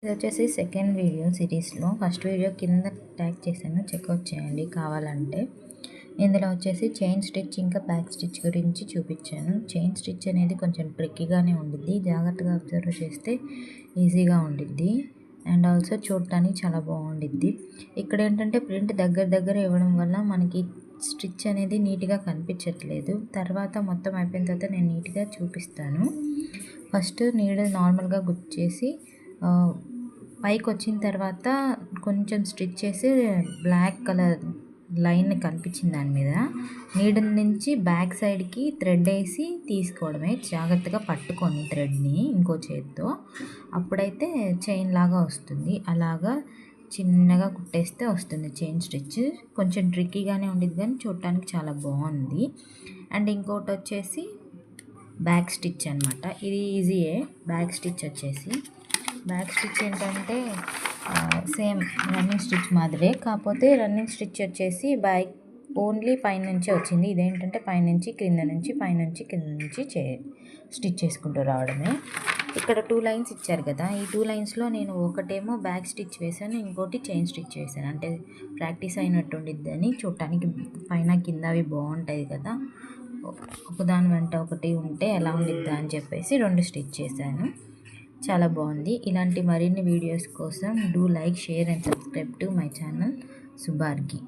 ఇది వచ్చేసి second video సిరీస్లో. ఫస్ట్ వీడియో కింద ట్యాగ్ చేశాను, చెక్అవుట్ చేయండి కావాలంటే. ఇందులో వచ్చేసి చైన్ స్టిచ్ ఇంకా బ్యాక్ స్టిచ్ గురించి చూపించాను. చైన్ స్టిచ్ అనేది కొంచెం ట్రిక్కీగానే ఉండిద్ది, జాగ్రత్తగా అబ్జర్వ్ చేస్తే ఈజీగా ఉండిద్ది అండ్ ఆల్సో చూడటానికి చాలా బాగుండిద్ది. ఇక్కడ ఏంటంటే ప్రింట్ దగ్గర ఇవ్వడం వల్ల మనకి స్టిచ్ అనేది నీట్గా కనిపించట్లేదు. తర్వాత మొత్తం అయిపోయిన తర్వాత నేను నీట్గా చూపిస్తాను. ఫస్ట్ నీడల్ నార్మల్గా గుచ్చేసి పైకి వచ్చిన తర్వాత కొంచెం స్టిచ్ చేసి బ్లాక్ కలర్ లైన్ కనిపించింది దాని మీద. నీడల్ నుంచి బ్యాక్ సైడ్కి థ్రెడ్ వేసి తీసుకోవడమే, జాగ్రత్తగా పట్టుకొని థ్రెడ్ని ఇంకో చేతితో, అప్పుడైతే చైన్ లాగా వస్తుంది. అలాగా చిన్నగా కుట్టేస్తే వస్తుంది చైన్ స్టిచ్. కొంచెం ట్రిక్కీగానే ఉండేది కానీ చూడటానికి చాలా బాగుంది. అండ్ ఇంకోటి వచ్చేసి బ్యాక్ స్టిచ్ అనమాట. ఇది ఈజీయే. బ్యాక్ స్టిచ్ వచ్చేసి బ్యాక్ స్టిచ్ ఏంటంటే సేమ్ రన్నింగ్ స్టిచ్ మాదిరే, కాకపోతే రన్నింగ్ స్టిచ్ వచ్చేసి బ్యాక్ ఓన్లీ పైనుంచి వచ్చింది. ఇదేంటంటే పైనుంచి కింద నుంచి పైనుంచి కింద నుంచి స్టిచ్ చేసుకుంటూ రావడమే. ఇక్కడ 2 లైన్స్ ఇచ్చారు కదా, ఈ 2 లైన్స్లో నేను ఒకటేమో బ్యాక్ స్టిచ్ వేసాను, ఇంకోటి చైన్ స్టిచ్ వేసాను. అంటే ప్రాక్టీస్ అయినట్టు ఉండిద్దని, చూడటానికి పైన కింద అవి బాగుంటాయి కదా, ఒకదాని వెంట ఒకటి ఉంటే ఎలా ఉండిద్దా అని చెప్పేసి 2 స్టిచ్ చేశాను. చాలా బాగుంది. ఇలాంటి మరిన్ని వీడియోస్ కోసం do like, share and subscribe to my channel సుభార్గి.